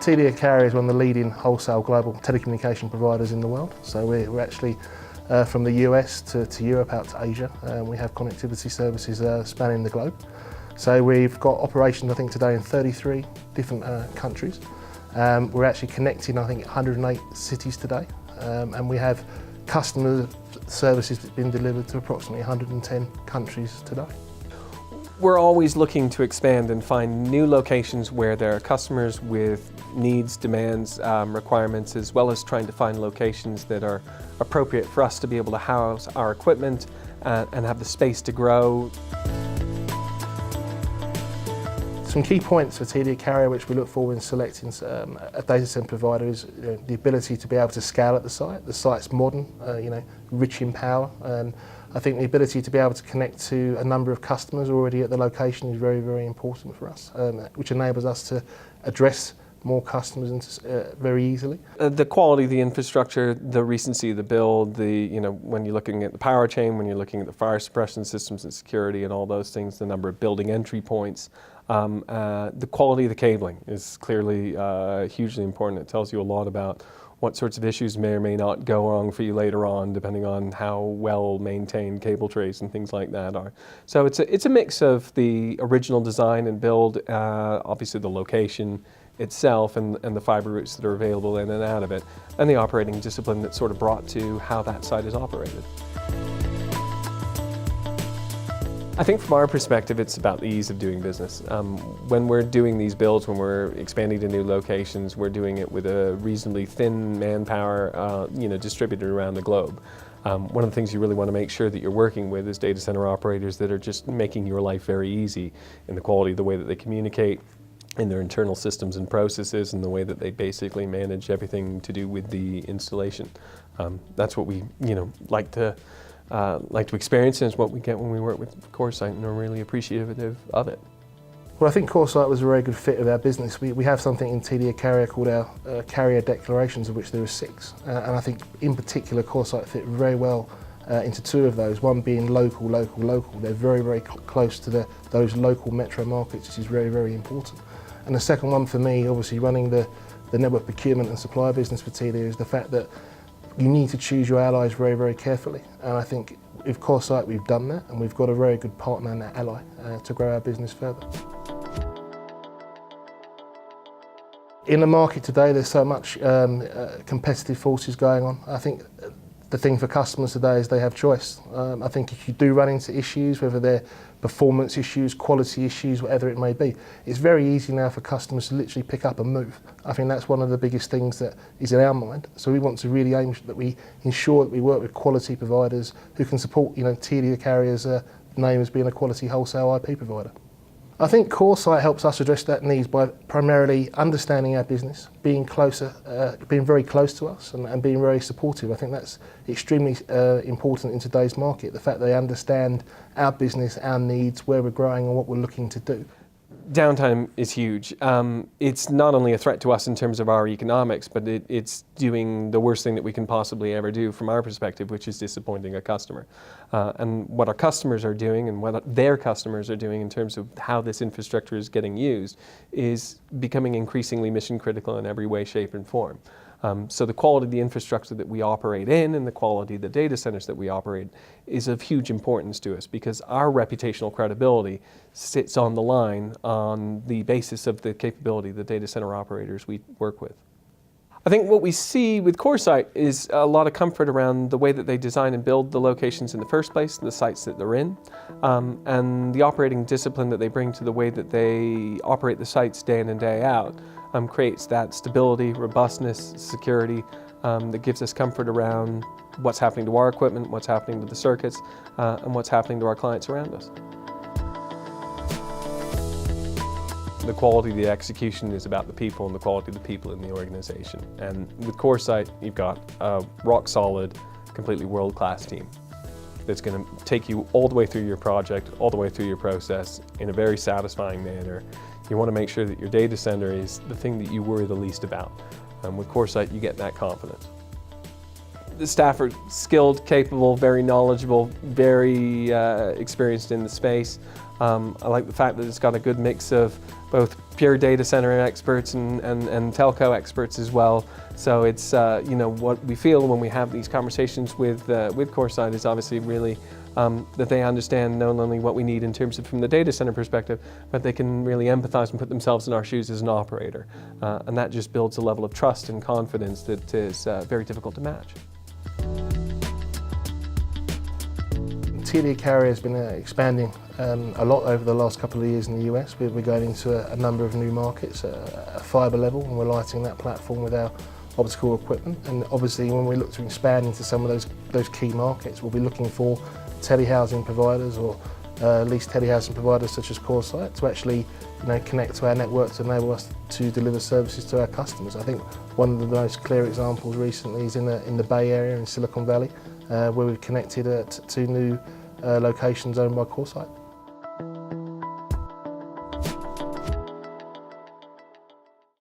Telia Carrier is one of the leading wholesale global telecommunication providers in the world. So we're actually from the US to Europe out to Asia. We have connectivity services spanning the globe. So we've got operations, I think, today in 33 different countries. We're actually connecting, I think, 108 cities today. And we have customer services that's been delivered to approximately 110 countries today. We're always looking to expand and find new locations where there are customers with needs, demands, requirements, as well as trying to find locations that are appropriate for us to be able to house our equipment and have the space to grow. Some key points for Telia Carrier which we look for in selecting a data centre provider is the ability to be able to scale at the site. The site's modern, rich in power. I think the ability to be able to connect to a number of customers already at the location is very, very important for us, which enables us to address more customers very easily. The quality of the infrastructure, the recency of the build, when you're looking at the power chain, when you're looking at the fire suppression systems and security and all those things, the number of building entry points, the quality of the cabling is clearly hugely important. It tells you a lot about what sorts of issues may or may not go wrong for you later on, depending on how well maintained cable trays and things like that are. So it's a mix of the original design and build, obviously the location itself and the fiber routes that are available in and out of it, and the operating discipline that's sort of brought to how that site is operated. I think from our perspective, it's about the ease of doing business. When we're doing these builds, when we're expanding to new locations, we're doing it with a reasonably thin manpower, distributed around the globe. One of the things you really want to make sure that you're working with is data center operators that are just making your life very easy in the quality of the way that they communicate, in their internal systems and processes, and the way that they basically manage everything to do with the installation. That's what we like to experience, and it's what we get when we work with CoreSite, and we're really appreciative of it. Well, I think CoreSite was a very good fit with our business. We have something in Telia Carrier called our carrier declarations, of which there are 6. And I think in particular CoreSite fit very well into 2 of those, one being local. They're very, very close to those local metro markets, which is very, very important. And the second one for me, obviously running the network procurement and supply business for Telia, is the fact that you need to choose your allies very, very carefully. And I think with CoreSite we've done that, and we've got a very good partner and ally to grow our business further. In the market today, there's so much competitive forces going on. I think the thing for customers today is they have choice. I think if you do run into issues, whether they're performance issues, quality issues, whatever it may be, it's very easy now for customers to literally pick up and move. I think that's one of the biggest things that is in our mind. So we want to really aim that we ensure that we work with quality providers who can support, Telia Carrier's name as being a quality wholesale IP provider. I think CoreSite helps us address that needs by primarily understanding our business, being very close to us and being very supportive. I think that's extremely important in today's market, the fact that they understand our business, our needs, where we're growing and what we're looking to do. Downtime is huge. It's not only a threat to us in terms of our economics, but it's doing the worst thing that we can possibly ever do from our perspective, which is disappointing a customer. And what our customers are doing and what their customers are doing in terms of how this infrastructure is getting used is becoming increasingly mission critical in every way, shape, and form. So the quality of the infrastructure that we operate in and the quality of the data centers that we operate is of huge importance to us, because our reputational credibility sits on the line on the basis of the capability of the data center operators we work with. I think what we see with CoreSite is a lot of comfort around the way that they design and build the locations in the first place, the sites that they're in, and the operating discipline that they bring to the way that they operate the sites day in and day out. Creates that stability, robustness, security that gives us comfort around what's happening to our equipment, what's happening to the circuits, and what's happening to our clients around us. The quality of the execution is about the people and the quality of the people in the organization. And with CoreSite, you've got a rock solid, completely world-class team that's going to take you all the way through your project, all the way through your process in a very satisfying manner. You want to make sure that your data center is the thing that you worry the least about. With CoreSite, you get that confidence. the staff are skilled, capable, very knowledgeable, very experienced in the space. I like the fact that it's got a good mix of both pure data center experts and telco experts as well. So it's what we feel when we have these conversations with CoreSite is obviously really that they understand not only what we need in terms of from the data center perspective, but they can really empathize and put themselves in our shoes as an operator. And that just builds a level of trust and confidence that is very difficult to match. Telia Carrier has been expanding a lot over the last couple of years in the US. We're going into a number of new markets at a fibre level, and we're lighting that platform with our optical equipment. And obviously when we look to expand into some of those key markets, we'll be looking for telehousing providers or leased telehousing providers such as CoreSite to actually connect to our network to enable us to deliver services to our customers. I think one of the most clear examples recently is in the Bay Area in Silicon Valley, where we've connected to 2 new locations owned by CoreSite.